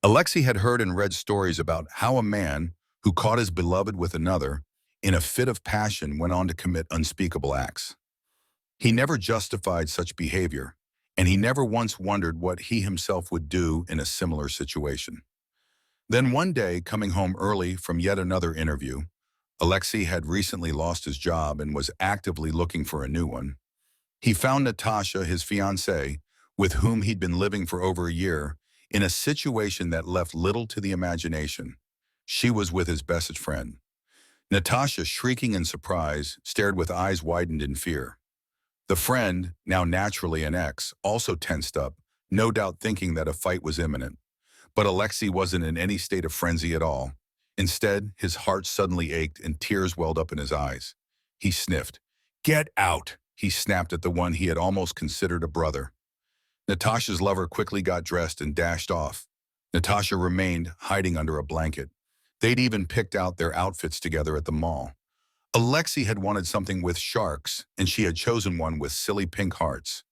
Alexei had heard and read stories about how a man who caught his beloved with another in a fit of passion went on to commit unspeakable acts. He never justified such behavior, and he never once wondered what he himself would do in a similar situation. Then one day, coming home early from yet another interview, Alexei had recently lost his job and was actively looking for a new one. He found Natasha, his fiancée, with whom he'd been living for over a year, in a situation that left little to the imagination. She was with his best friend. Natasha, shrieking in surprise, stared with eyes widened in fear. The friend, now naturally an ex, also tensed up, no doubt thinking that a fight was imminent. But Alexei wasn't in any state of frenzy at all. Instead, his heart suddenly ached and tears welled up in his eyes. He sniffed. "Get out!" he snapped at the one he had almost considered a brother. Natasha's lover quickly got dressed and dashed off. Natasha remained, hiding under a blanket. They'd even picked out their outfits together at the mall. Alexei had wanted something with sharks, and she had chosen one with silly pink hearts.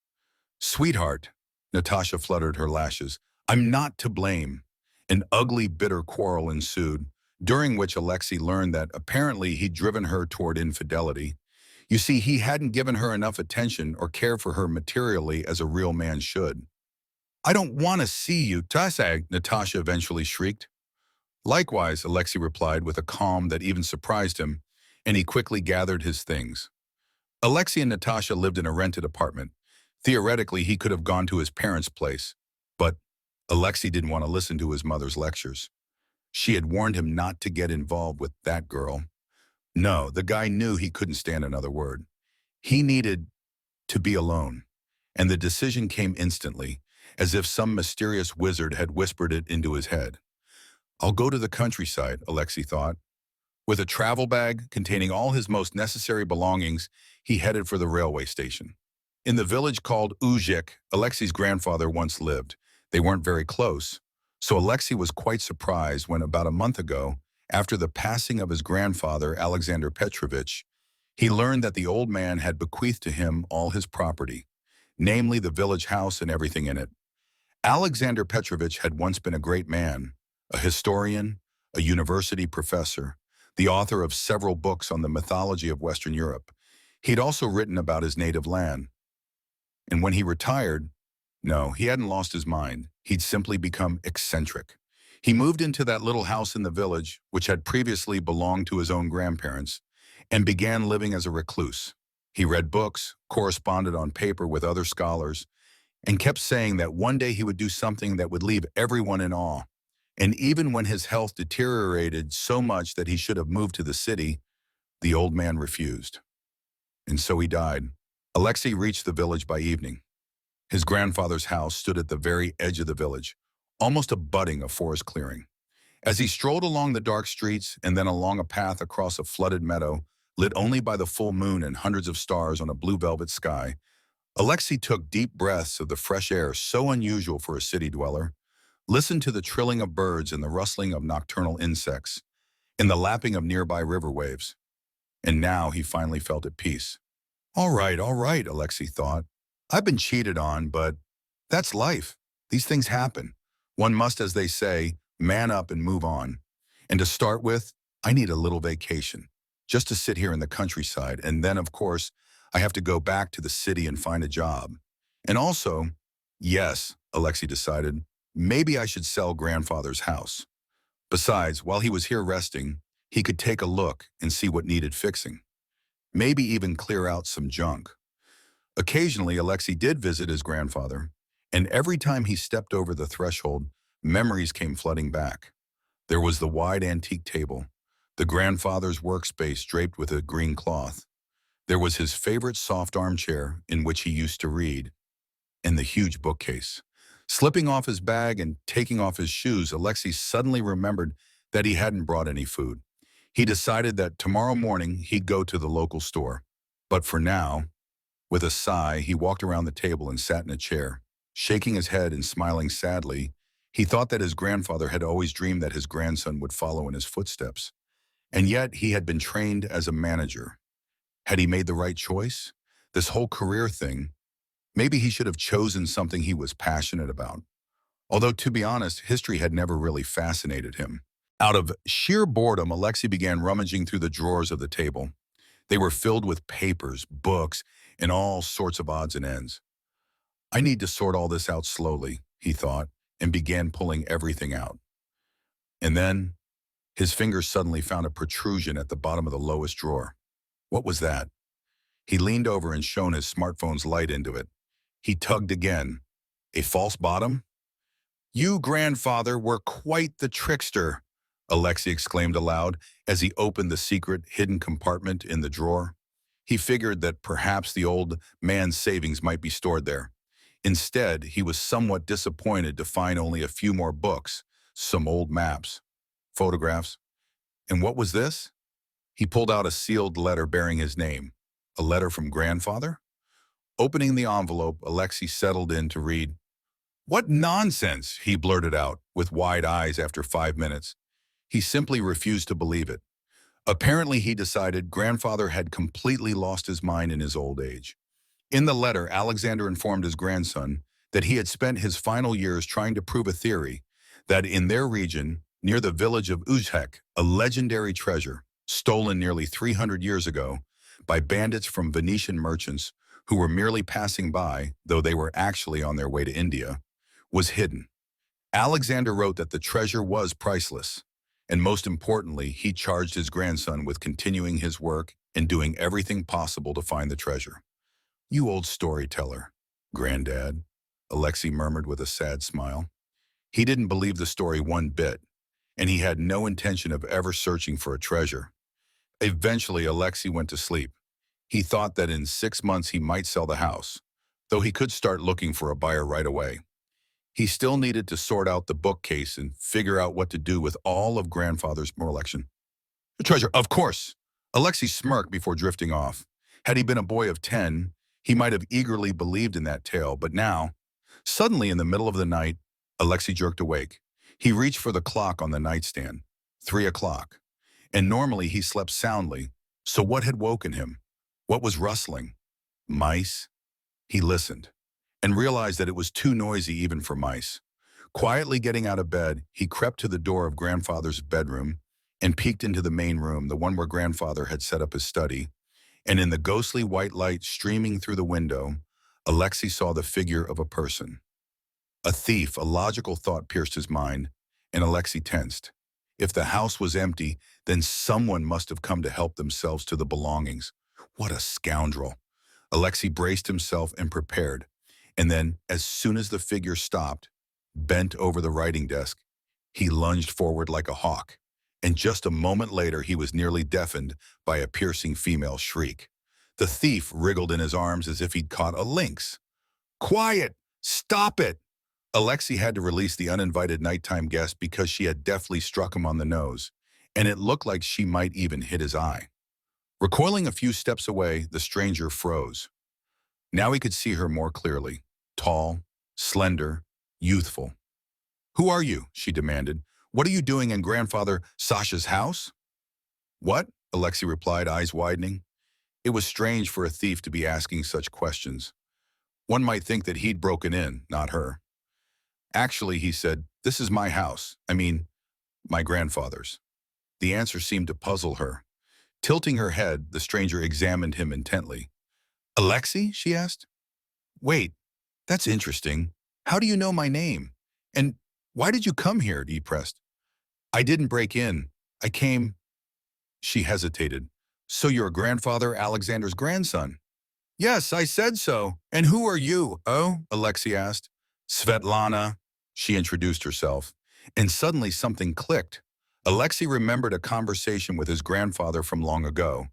"Sweetheart," Natasha fluttered her lashes, "I'm not to blame." An ugly, bitter quarrel ensued, during which Alexei learned that apparently he'd driven her toward infidelity. You see, he hadn't given her enough attention or care for her materially as a real man should. "I don't want to see you, Tasag," Natasha eventually shrieked. "Likewise," Alexei replied with a calm that even surprised him, and he quickly gathered his things. Alexei and Natasha lived in a rented apartment. Theoretically, he could have gone to his parents' place, but Alexei didn't want to listen to his mother's lectures. She had warned him not to get involved with that girl. No, the guy knew he couldn't stand another word. He needed to be alone, and the decision came instantly, as if some mysterious wizard had whispered it into his head. "I'll go to the countryside," Alexei thought. With a travel bag containing all his most necessary belongings, he headed for the railway station. In the village called Uzhik, Alexei's grandfather once lived. They weren't very close, so Alexei was quite surprised when about a month ago, after the passing of his grandfather, Alexander Petrovich, he learned that the old man had bequeathed to him all his property, namely the village house and everything in it. Alexander Petrovich had once been a great man, a historian, a university professor, the author of several books on the mythology of Western Europe. He'd also written about his native land. And when he retired, no, he hadn't lost his mind. He'd simply become eccentric. He moved into that little house in the village, which had previously belonged to his own grandparents, and began living as a recluse. He read books, corresponded on paper with other scholars, and kept saying that one day he would do something that would leave everyone in awe. And even when his health deteriorated so much that he should have moved to the city, the old man refused. And so he died. Alexei reached the village by evening. His grandfather's house stood at the very edge of the village, almost abutting a forest clearing. As he strolled along the dark streets and then along a path across a flooded meadow, lit only by the full moon and hundreds of stars on a blue velvet sky, Alexei took deep breaths of the fresh air so unusual for a city dweller, listened to the trilling of birds and the rustling of nocturnal insects, and the lapping of nearby river waves. And now he finally felt at peace. All right, Alexei thought. "I've been cheated on, but that's life. These things happen. One must, as they say, man up and move on. And to start with, I need a little vacation, just to sit here in the countryside, and then, of course, I have to go back to the city and find a job. And also, yes," Alexei decided, "maybe I should sell grandfather's house. Besides, while he was here resting, he could take a look and see what needed fixing. Maybe even clear out some junk." Occasionally, Alexei did visit his grandfather, and every time he stepped over the threshold, memories came flooding back. There was the wide antique table, the grandfather's workspace draped with a green cloth. There was his favorite soft armchair in which he used to read, and the huge bookcase. Slipping off his bag and taking off his shoes, Alexei suddenly remembered that he hadn't brought any food. He decided that tomorrow morning he'd go to the local store. But for now, with a sigh, he walked around the table and sat in a chair. Shaking his head and smiling sadly, he thought that his grandfather had always dreamed that his grandson would follow in his footsteps. And yet he had been trained as a manager. Had he made the right choice? This whole career thing, maybe he should have chosen something he was passionate about. Although, to be honest, history had never really fascinated him. Out of sheer boredom, Alexei began rummaging through the drawers of the table. They were filled with papers, books, and all sorts of odds and ends. I need to sort all this out slowly, he thought, and began pulling everything out. And then his fingers suddenly found a protrusion at the bottom of the lowest drawer. What was that? He leaned over and shone his smartphone's light into it. He tugged again. A false bottom? You, grandfather, were quite the trickster, Alexei exclaimed aloud as he opened the secret hidden compartment in the drawer. He figured that perhaps the old man's savings might be stored there. Instead, he was somewhat disappointed to find only a few more books, some old maps, photographs. And what was this? He pulled out a sealed letter bearing his name. A letter from grandfather? Opening the envelope, Alexei settled in to read. What nonsense, he blurted out, with wide eyes after 5 minutes. He simply refused to believe it. Apparently, he decided grandfather had completely lost his mind in his old age. In the letter, Alexander informed his grandson that he had spent his final years trying to prove a theory that in their region, near the village of Uzhek, a legendary treasure, stolen nearly 300 years ago by bandits from Venetian merchants who were merely passing by, though they were actually on their way to India, was hidden. Alexander wrote that the treasure was priceless, and most importantly, he charged his grandson with continuing his work and doing everything possible to find the treasure. You old storyteller, Granddad, Alexei murmured with a sad smile. He didn't believe the story one bit, and he had no intention of ever searching for a treasure. Eventually, Alexei went to sleep. He thought that in 6 months he might sell the house, though he could start looking for a buyer right away. He still needed to sort out the bookcase and figure out what to do with all of grandfather's collection. The treasure, of course! Alexei smirked before drifting off. Had he been a boy of 10, he might have eagerly believed in that tale, but now, suddenly in the middle of the night, Alexei jerked awake. He reached for the clock on the nightstand. 3 o'clock. And normally he slept soundly, so what had woken him? What was rustling? Mice? He listened, and realized that it was too noisy even for mice. Quietly getting out of bed, he crept to the door of grandfather's bedroom and peeked into the main room, the one where grandfather had set up his study. And in the ghostly white light streaming through the window, Alexei saw the figure of a person. A thief, a logical thought pierced his mind, and Alexei tensed. If the house was empty, then someone must have come to help themselves to the belongings. What a scoundrel! Alexei braced himself and prepared, and then, as soon as the figure stopped, bent over the writing desk, he lunged forward like a hawk, and just a moment later he was nearly deafened by a piercing female shriek. The thief wriggled in his arms as if he'd caught a lynx. Quiet! Stop it! Alexei had to release the uninvited nighttime guest because she had deftly struck him on the nose, and it looked like she might even hit his eye. Recoiling a few steps away, the stranger froze. Now he could see her more clearly. Tall, slender, youthful. Who are you? She demanded. What are you doing in grandfather Sasha's house? What? Alexei replied, eyes widening. It was strange for a thief to be asking such questions. One might think that he'd broken in, not her. Actually, he said, this is my house. I mean, my grandfather's. The answer seemed to puzzle her. Tilting her head, the stranger examined him intently. Alexei? She asked. Wait, that's interesting. How do you know my name? And why did you come here? He pressed. I didn't break in. I came. She hesitated. So you're grandfather Alexander's grandson? Yes, I said so. And who are you? Oh, Alexei asked. Svetlana. She introduced herself. And suddenly something clicked. Alexei remembered a conversation with his grandfather from long ago.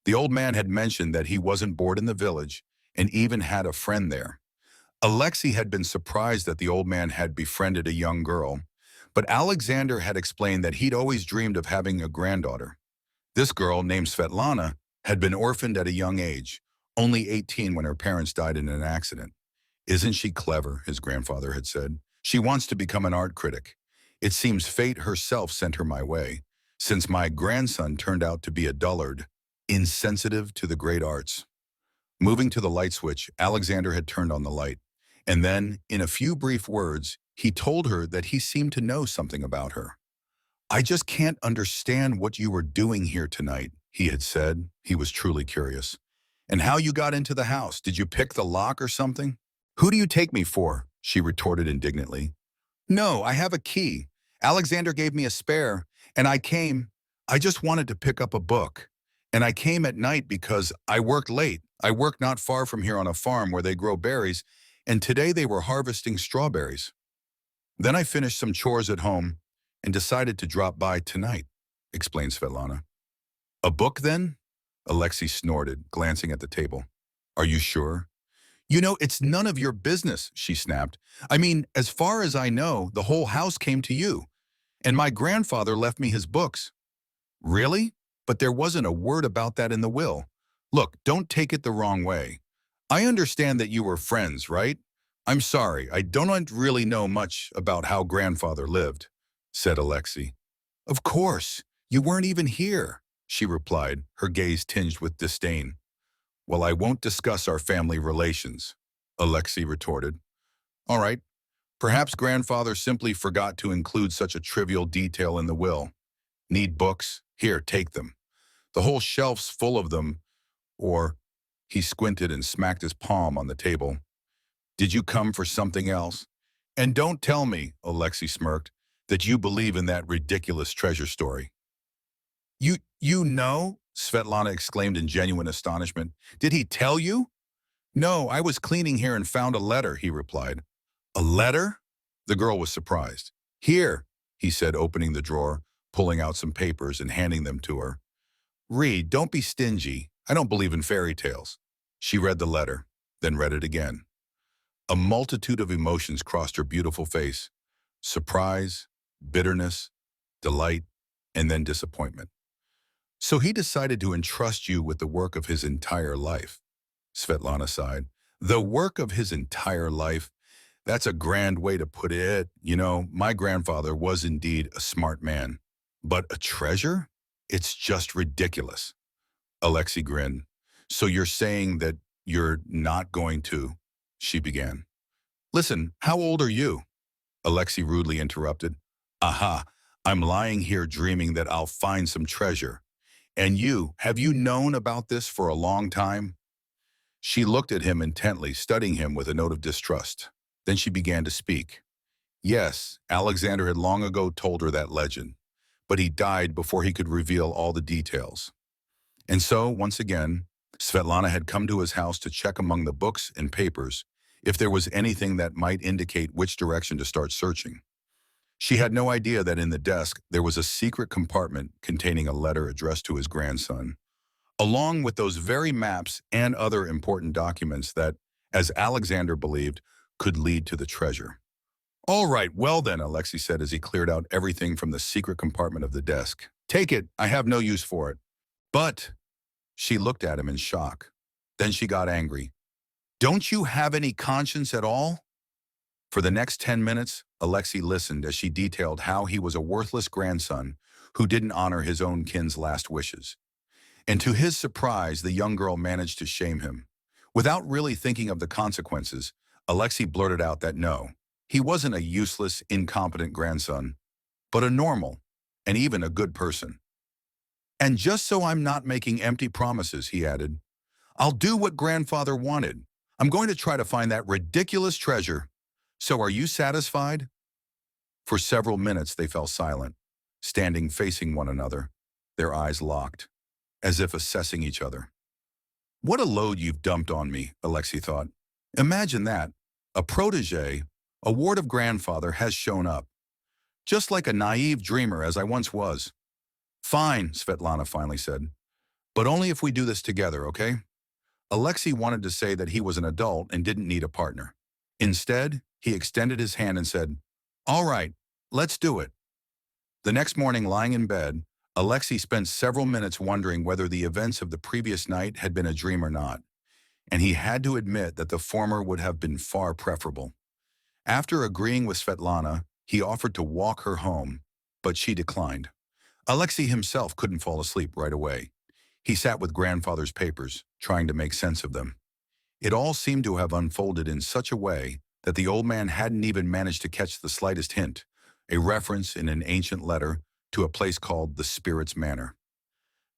The old man had mentioned that he wasn't bored in the village and even had a friend there. Alexei had been surprised that the old man had befriended a young girl, but Alexander had explained that he'd always dreamed of having a granddaughter. This girl, named Svetlana, had been orphaned at a young age, only 18 when her parents died in an accident. Isn't she clever, his grandfather had said. She wants to become an art critic. It seems fate herself sent her my way, since my grandson turned out to be a dullard, insensitive to the great arts. Moving to the light switch, Alexander had turned on the light, and then, in a few brief words, He told her that he seemed to know something about her. I just can't understand what you were doing here tonight, he had said. He was truly curious. And how you got into the house. Did you pick the lock or something? Who do you take me for? She retorted indignantly. No, I have a key. Alexander gave me a spare, and I came. I just wanted to pick up a book. And I came at night because I worked late. I work not far from here on a farm where they grow berries, and today they were harvesting strawberries. Then I finished some chores at home and decided to drop by tonight, explained Svetlana. A book then? Alexei snorted, glancing at the table. Are you sure? You know, it's none of your business, she snapped. I mean, as far as I know, the whole house came to you, and my grandfather left me his books. Really? But there wasn't a word about that in the will. Look, don't take it the wrong way. I understand that you were friends, right? I'm sorry, I don't really know much about how grandfather lived, said Alexei. Of course, you weren't even here, she replied, her gaze tinged with disdain. Well, I won't discuss our family relations, Alexei retorted. All right, perhaps grandfather simply forgot to include such a trivial detail in the will. Need books? Here, take them. The whole shelf's full of them, or he squinted and smacked his palm on the table. Did you come for something else? And don't tell me, Alexei smirked, that you believe in that ridiculous treasure story. You know? Svetlana exclaimed in genuine astonishment. Did he tell you? No, I was cleaning here and found a letter, he replied. A letter? The girl was surprised. Here, he said, opening the drawer, pulling out some papers and handing them to her. Read, don't be stingy. I don't believe in fairy tales. She read the letter, then read it again. A multitude of emotions crossed her beautiful face. Surprise, bitterness, delight, and then disappointment. So he decided to entrust you with the work of his entire life, Svetlana sighed. The work of his entire life? That's a grand way to put it. You know, my grandfather was indeed a smart man. But a treasure? It's just ridiculous. Alexei grinned. So you're saying that you're not going to? She began. Listen, how old are you? Alexei rudely interrupted. Aha, I'm lying here dreaming that I'll find some treasure. And have you known about this for a long time? She looked at him intently, studying him with a note of distrust. Then she began to speak. Yes, Alexander had long ago told her that legend, but he died before he could reveal all the details. And so, once again, Svetlana had come to his house to check among the books and papers if there was anything that might indicate which direction to start searching. She had no idea that in the desk there was a secret compartment containing a letter addressed to his grandson, along with those very maps and other important documents that, as Alexander believed, could lead to the treasure. All right, well then, Alexei said as he cleared out everything from the secret compartment of the desk. Take it, I have no use for it. But, she looked at him in shock. Then she got angry. Don't you have any conscience at all? For the next 10 minutes, Alexei listened as she detailed how he was a worthless grandson who didn't honor his own kin's last wishes. And to his surprise, the young girl managed to shame him. Without really thinking of the consequences, Alexei blurted out that no, he wasn't a useless, incompetent grandson, but a normal, and even a good person. And just so I'm not making empty promises, he added, I'll do what grandfather wanted. I'm going to try to find that ridiculous treasure. So are you satisfied? For several minutes they fell silent, standing facing one another, their eyes locked, as if assessing each other. What a load you've dumped on me, Alexei thought. Imagine that. A protege, a ward of grandfather, has shown up. Just like a naive dreamer as I once was. Fine, Svetlana finally said. But only if we do this together, okay? Alexei wanted to say that he was an adult and didn't need a partner. Instead, he extended his hand and said, All right, let's do it. The next morning, lying in bed, Alexei spent several minutes wondering whether the events of the previous night had been a dream or not, and he had to admit that the former would have been far preferable. After agreeing with Svetlana, he offered to walk her home, but she declined. Alexei himself couldn't fall asleep right away. He sat with grandfather's papers, trying to make sense of them. It all seemed to have unfolded in such a way that the old man hadn't even managed to catch the slightest hint, a reference in an ancient letter to a place called the Spirit's Manor.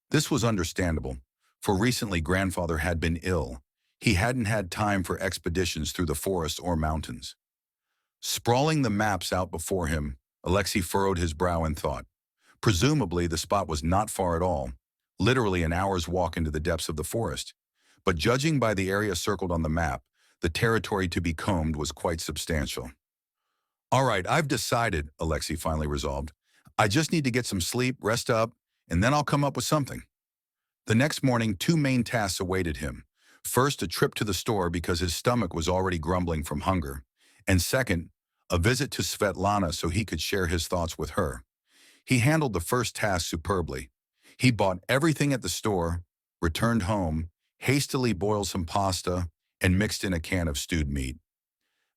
This was understandable, for recently grandfather had been ill. He hadn't had time for expeditions through the forest or mountains. Sprawling the maps out before him, Alexei furrowed his brow in thought. Presumably, the spot was not far at all, literally an hour's walk into the depths of the forest. But judging by the area circled on the map, the territory to be combed was quite substantial. All right, I've decided, Alexei finally resolved. I just need to get some sleep, rest up, and then I'll come up with something. The next morning, two main tasks awaited him. First, a trip to the store because his stomach was already grumbling from hunger. And second, a visit to Svetlana so he could share his thoughts with her. He handled the first task superbly. He bought everything at the store, returned home, hastily boiled some pasta, and mixed in a can of stewed meat.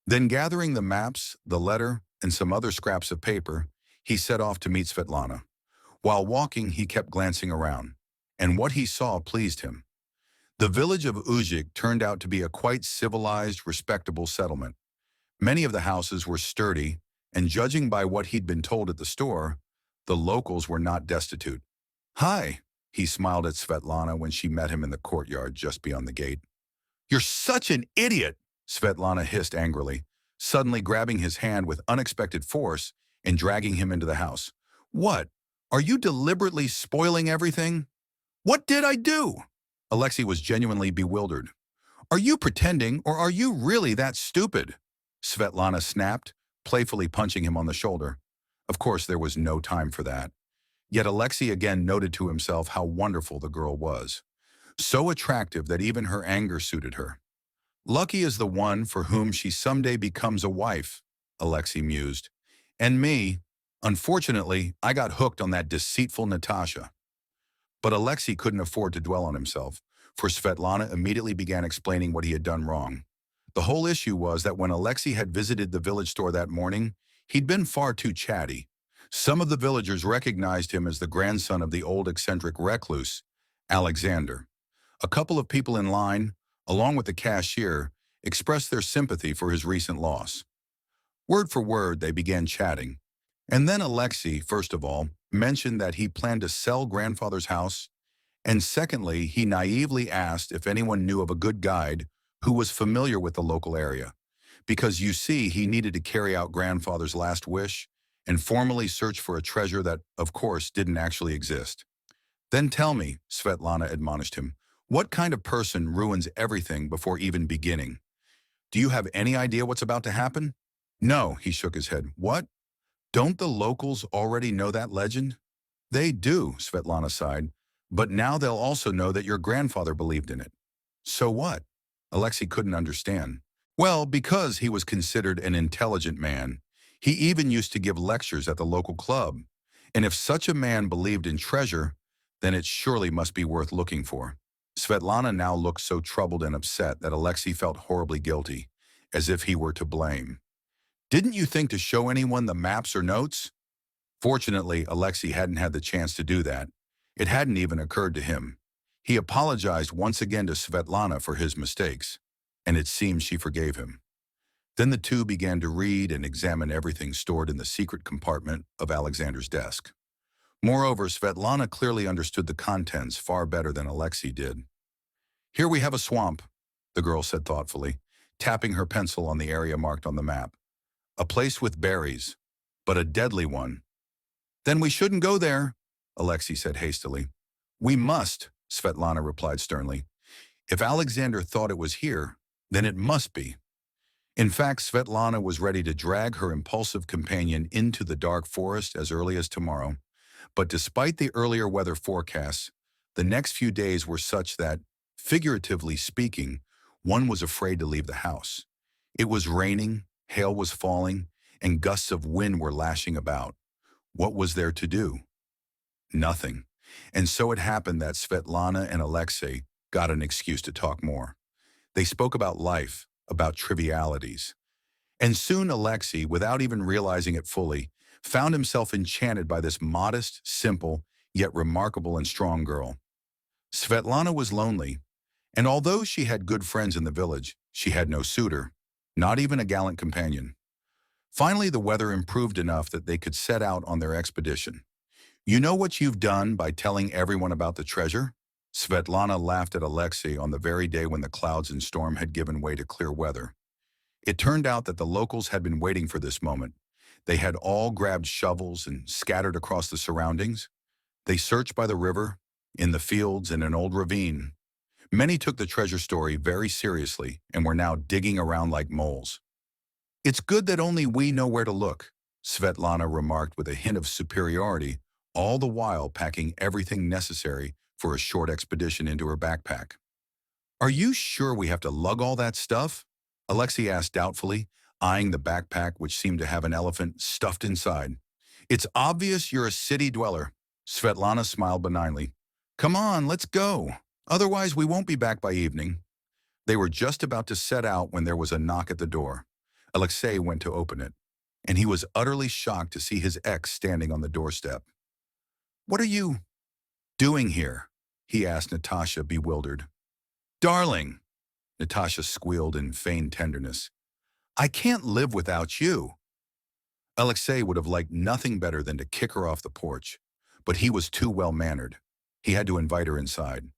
Then gathering the maps, the letter, and some other scraps of paper, he set off to meet Svetlana. While walking, he kept glancing around, and what he saw pleased him. The village of Uzik turned out to be a quite civilized, respectable settlement. Many of the houses were sturdy, and judging by what he'd been told at the store, the locals were not destitute. "Hi," he smiled at Svetlana when she met him in the courtyard just beyond the gate. "You're such an idiot," Svetlana hissed angrily, suddenly grabbing his hand with unexpected force and dragging him into the house. "What? Are you deliberately spoiling everything?" "What did I do?" Alexei was genuinely bewildered. "Are you pretending, or are you really that stupid?" Svetlana snapped, playfully punching him on the shoulder. Of course, there was no time for that. Yet Alexei again noted to himself how wonderful the girl was. So attractive that even her anger suited her. "Lucky is the one for whom she someday becomes a wife," Alexei mused. "And me, unfortunately, I got hooked on that deceitful Natasha." But Alexei couldn't afford to dwell on himself, for Svetlana immediately began explaining what he had done wrong. The whole issue was that when Alexei had visited the village store that morning, he'd been far too chatty. Some of the villagers recognized him as the grandson of the old eccentric recluse, Alexander. A couple of people in line, along with the cashier, expressed their sympathy for his recent loss. Word for word, they began chatting. And then Alexei, first of all, mentioned that he planned to sell grandfather's house, and secondly, he naively asked if anyone knew of a good guide who was familiar with the local area. Because you see, he needed to carry out grandfather's last wish and formally search for a treasure that, of course, didn't actually exist. "Then tell me," Svetlana admonished him, "what kind of person ruins everything before even beginning? Do you have any idea what's about to happen?" "No," he shook his head. "What? Don't the locals already know that legend?" "They do," Svetlana sighed, "but now they'll also know that your grandfather believed in it." "So what?" Alexei couldn't understand. "Well, because he was considered an intelligent man, he even used to give lectures at the local club. And if such a man believed in treasure, then it surely must be worth looking for." Svetlana now looked so troubled and upset that Alexei felt horribly guilty, as if he were to blame. "Didn't you think to show anyone the maps or notes?" Fortunately, Alexei hadn't had the chance to do that. It hadn't even occurred to him. He apologized once again to Svetlana for his mistakes, and it seemed she forgave him. Then the two began to read and examine everything stored in the secret compartment of Alexander's desk. Moreover, Svetlana clearly understood the contents far better than Alexei did. "Here we have a swamp," the girl said thoughtfully, tapping her pencil on the area marked on the map. "A place with berries, but a deadly one." "Then we shouldn't go there," Alexei said hastily. "We must," Svetlana replied sternly. "If Alexander thought it was here, then it must be." In fact, Svetlana was ready to drag her impulsive companion into the dark forest as early as tomorrow. But despite the earlier weather forecasts, the next few days were such that, figuratively speaking, one was afraid to leave the house. It was raining, hail was falling, and gusts of wind were lashing about. What was there to do? Nothing. And so it happened that Svetlana and Alexei got an excuse to talk more. They spoke about life, about trivialities. And soon Alexei, without even realizing it fully, found himself enchanted by this modest, simple, yet remarkable and strong girl. Svetlana was lonely, and although she had good friends in the village, she had no suitor, not even a gallant companion. Finally, the weather improved enough that they could set out on their expedition. You know what you've done by telling everyone about the treasure? Svetlana laughed at Alexei on the very day when the clouds and storm had given way to clear weather. It turned out that the locals had been waiting for this moment. They had all grabbed shovels and scattered across the surroundings. They searched by the river, in the fields, and an old ravine. Many took the treasure story very seriously and were now digging around like moles. It's good that only we know where to look, Svetlana remarked with a hint of superiority, all the while packing everything necessary for a short expedition into her backpack. Are you sure we have to lug all that stuff? Alexei asked doubtfully, eyeing the backpack which seemed to have an elephant stuffed inside. It's obvious you're a city dweller. Svetlana smiled benignly. Come on, let's go. Otherwise, we won't be back by evening. They were just about to set out when there was a knock at the door. Alexei went to open it, and he was utterly shocked to see his ex standing on the doorstep. What are you doing here? He asked Natasha, bewildered. Darling, Natasha squealed in feigned tenderness. I can't live without you. Alexei would have liked nothing better than to kick her off the porch, but he was too well-mannered. He had to invite her inside.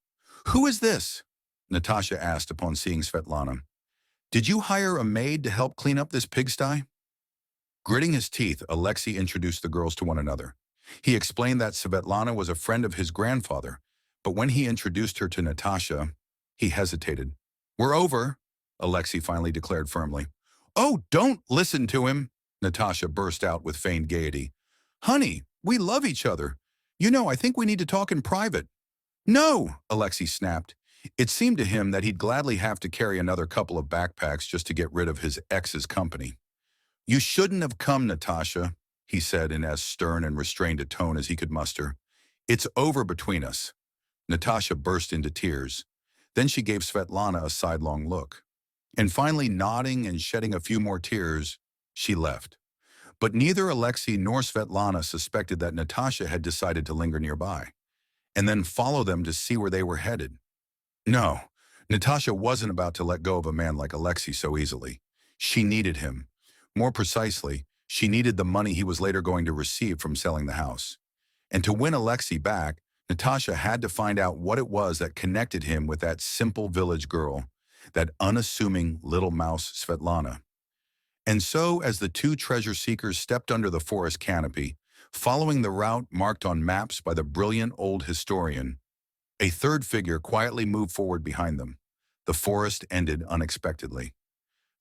Who is this? Natasha asked upon seeing Svetlana. Did you hire a maid to help clean up this pigsty? Gritting his teeth, Alexei introduced the girls to one another. He explained that Svetlana was a friend of his grandfather, but when he introduced her to Natasha, he hesitated. We're over, Alexei finally declared firmly. Oh, don't listen to him, Natasha burst out with feigned gaiety. Honey, we love each other. You know, I think we need to talk in private. No, Alexei snapped. It seemed to him that he'd gladly have to carry another couple of backpacks just to get rid of his ex's company. You shouldn't have come, Natasha, he said in as stern and restrained a tone as he could muster. It's over between us. Natasha burst into tears. Then she gave Svetlana a sidelong look. And finally, nodding and shedding a few more tears, she left. But neither Alexei nor Svetlana suspected that Natasha had decided to linger nearby, and then follow them to see where they were headed. No, Natasha wasn't about to let go of a man like Alexei so easily. She needed him. More precisely, she needed the money he was later going to receive from selling the house. And to win Alexei back, Natasha had to find out what it was that connected him with that simple village girl, that unassuming little mouse Svetlana. And so, as the two treasure seekers stepped under the forest canopy, following the route marked on maps by the brilliant old historian, a third figure quietly moved forward behind them. The forest ended unexpectedly.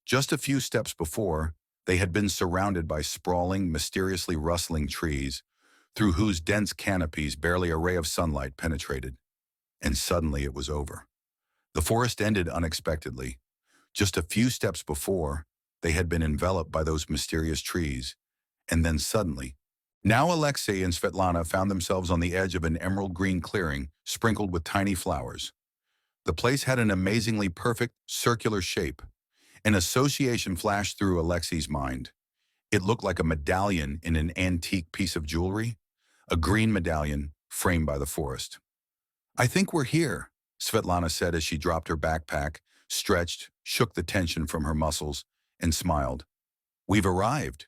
Just a few steps before, they had been surrounded by sprawling, mysteriously rustling trees, through whose dense canopies barely a ray of sunlight penetrated. And suddenly it was over. The forest ended unexpectedly. Just a few steps before, they had been enveloped by those mysterious trees, and then suddenly, now Alexei and Svetlana found themselves on the edge of an emerald green clearing sprinkled with tiny flowers. The place had an amazingly perfect, circular shape. An association flashed through Alexei's mind. It looked like a medallion in an antique piece of jewelry, a green medallion framed by the forest. I think we're here, Svetlana said as she dropped her backpack, stretched, shook the tension from her muscles, and smiled. We've arrived.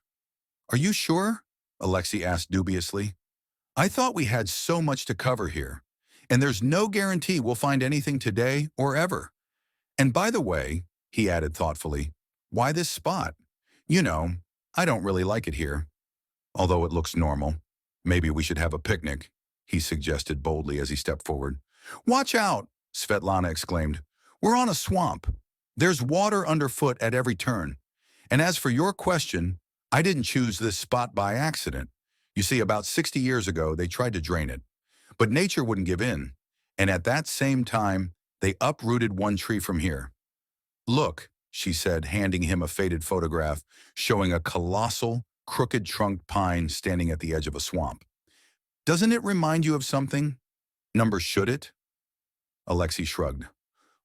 Are you sure? Alexei asked dubiously. I thought we had so much to cover here, and there's no guarantee we'll find anything today or ever. And by the way, he added thoughtfully, why this spot? You know, I don't really like it here. Although it looks normal. Maybe we should have a picnic, he suggested boldly as he stepped forward. Watch out, Svetlana exclaimed. We're on a swamp. There's water underfoot at every turn. And as for your question, I didn't choose this spot by accident. You see, about 60 years ago, they tried to drain it. But nature wouldn't give in. And at that same time, they uprooted one tree from here. Look, she said, handing him a faded photograph showing a colossal, crooked-trunked pine standing at the edge of a swamp. Doesn't it remind you of something? Number should it? Alexei shrugged.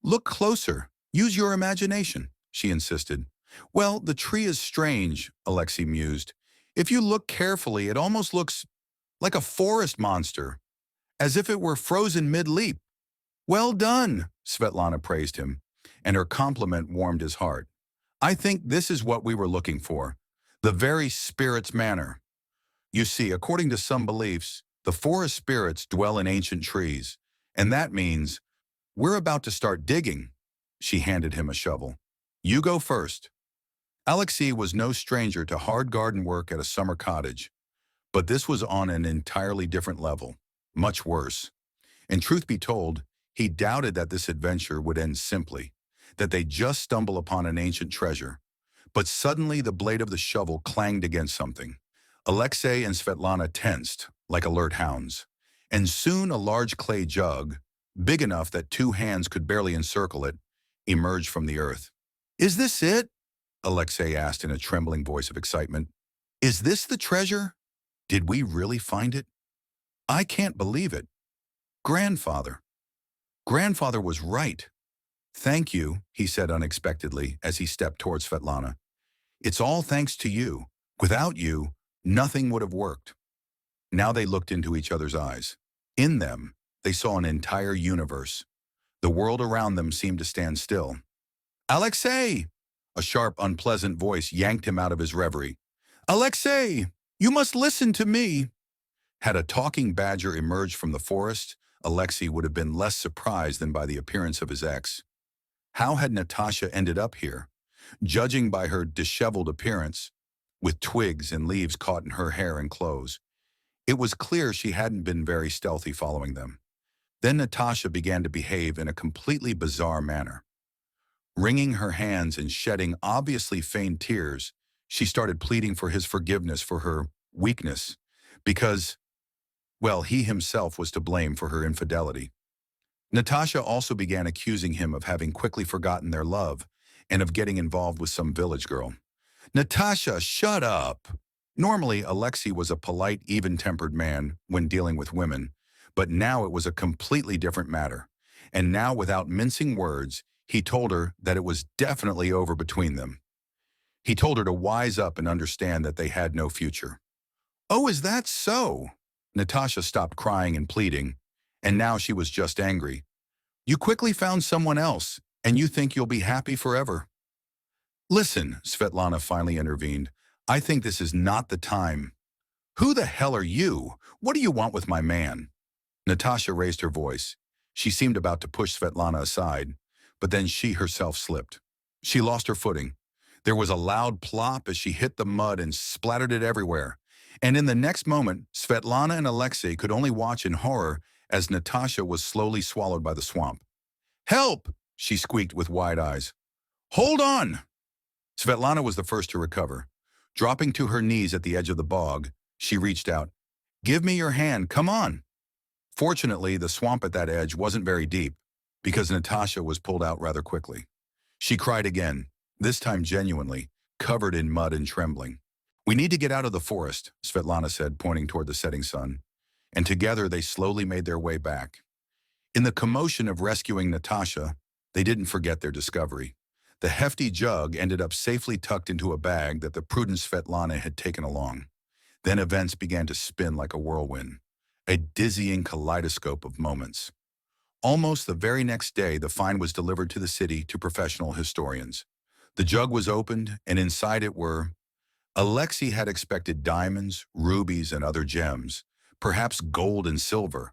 Look closer. Use your imagination, she insisted. Well, the tree is strange, Alexei mused. If you look carefully, it almost looks like a forest monster, as if it were frozen mid-leap. Well done, Svetlana praised him, and her compliment warmed his heart. I think this is what we were looking for, the very spirit's manner. You see, according to some beliefs, the forest spirits dwell in ancient trees, and that means we're about to start digging. She handed him a shovel. You go first. Alexei was no stranger to hard garden work at a summer cottage, but this was on an entirely different level, much worse. And truth be told, he doubted that this adventure would end simply, that they'd just stumble upon an ancient treasure. But suddenly the blade of the shovel clanged against something. Alexei and Svetlana tensed, like alert hounds. And soon a large clay jug, big enough that two hands could barely encircle it, emerged from the earth. Is this it? Alexei asked in a trembling voice of excitement. Is this the treasure? Did we really find it? I can't believe it. Grandfather. Grandfather was right. Thank you, he said unexpectedly as he stepped towards Svetlana. It's all thanks to you. Without you, nothing would have worked. Now they looked into each other's eyes. In them, they saw an entire universe. The world around them seemed to stand still. Alexei! A sharp, unpleasant voice yanked him out of his reverie. Alexei! You must listen to me! Had a talking badger emerged from the forest, Alexei would have been less surprised than by the appearance of his ex. How had Natasha ended up here? Judging by her disheveled appearance, with twigs and leaves caught in her hair and clothes, it was clear she hadn't been very stealthy following them. Then Natasha began to behave in a completely bizarre manner. Wringing her hands and shedding obviously feigned tears, she started pleading for his forgiveness for her weakness, because, well, he himself was to blame for her infidelity. Natasha also began accusing him of having quickly forgotten their love and of getting involved with some village girl. Natasha, shut up! Normally, Alexei was a polite, even-tempered man when dealing with women, but now it was a completely different matter. And now, without mincing words, he told her that it was definitely over between them. He told her to wise up and understand that they had no future. Oh, is that so? Natasha stopped crying and pleading, and now she was just angry. You quickly found someone else, and you think you'll be happy forever. Listen, Svetlana finally intervened. I think this is not the time. Who the hell are you? What do you want with my man? Natasha raised her voice. She seemed about to push Svetlana aside, but then she herself slipped. She lost her footing. There was a loud plop as she hit the mud and splattered it everywhere. And in the next moment, Svetlana and Alexei could only watch in horror as Natasha was slowly swallowed by the swamp. Help! She squeaked with wide eyes. Hold on! Svetlana was the first to recover. Dropping to her knees at the edge of the bog, she reached out. Give me your hand, come on! Fortunately, the swamp at that edge wasn't very deep, because Natasha was pulled out rather quickly. She cried again, this time genuinely, covered in mud and trembling. We need to get out of the forest, Svetlana said, pointing toward the setting sun. And together they slowly made their way back. In the commotion of rescuing Natasha, they didn't forget their discovery. The hefty jug ended up safely tucked into a bag that the prudent Svetlana had taken along. Then events began to spin like a whirlwind, a dizzying kaleidoscope of moments. Almost the very next day, the find was delivered to the city to professional historians. The jug was opened, and inside it were... Alexei had expected diamonds, rubies, and other gems, perhaps gold and silver.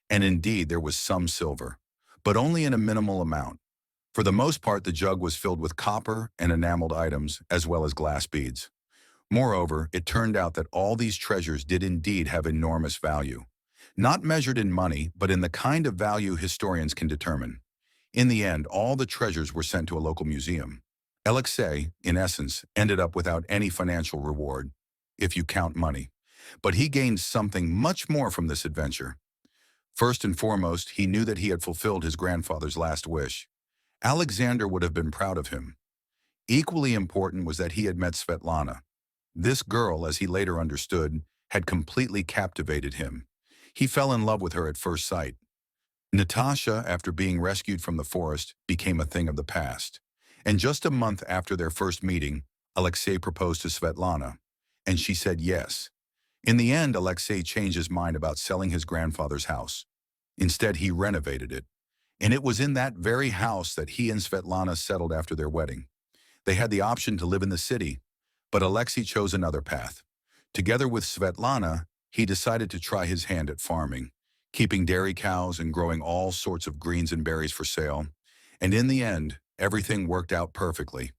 And indeed, there was some silver, but only in a minimal amount. For the most part, the jug was filled with copper and enameled items, as well as glass beads. Moreover, it turned out that all these treasures did indeed have enormous value. Not measured in money, but in the kind of value historians can determine. In the end, all the treasures were sent to a local museum. Alexei, in essence, ended up without any financial reward, if you count money. But he gained something much more from this adventure. First and foremost, he knew that he had fulfilled his grandfather's last wish. Alexander would have been proud of him. Equally important was that he had met Svetlana. This girl, as he later understood, had completely captivated him. He fell in love with her at first sight. Natasha, after being rescued from the forest, became a thing of the past. And just a month after their first meeting, Alexei proposed to Svetlana, and she said yes. In the end, Alexei changed his mind about selling his grandfather's house. Instead, he renovated it. And it was in that very house that he and Svetlana settled after their wedding. They had the option to live in the city, but Alexei chose another path. Together with Svetlana, he decided to try his hand at farming, keeping dairy cows and growing all sorts of greens and berries for sale. And in the end, everything worked out perfectly.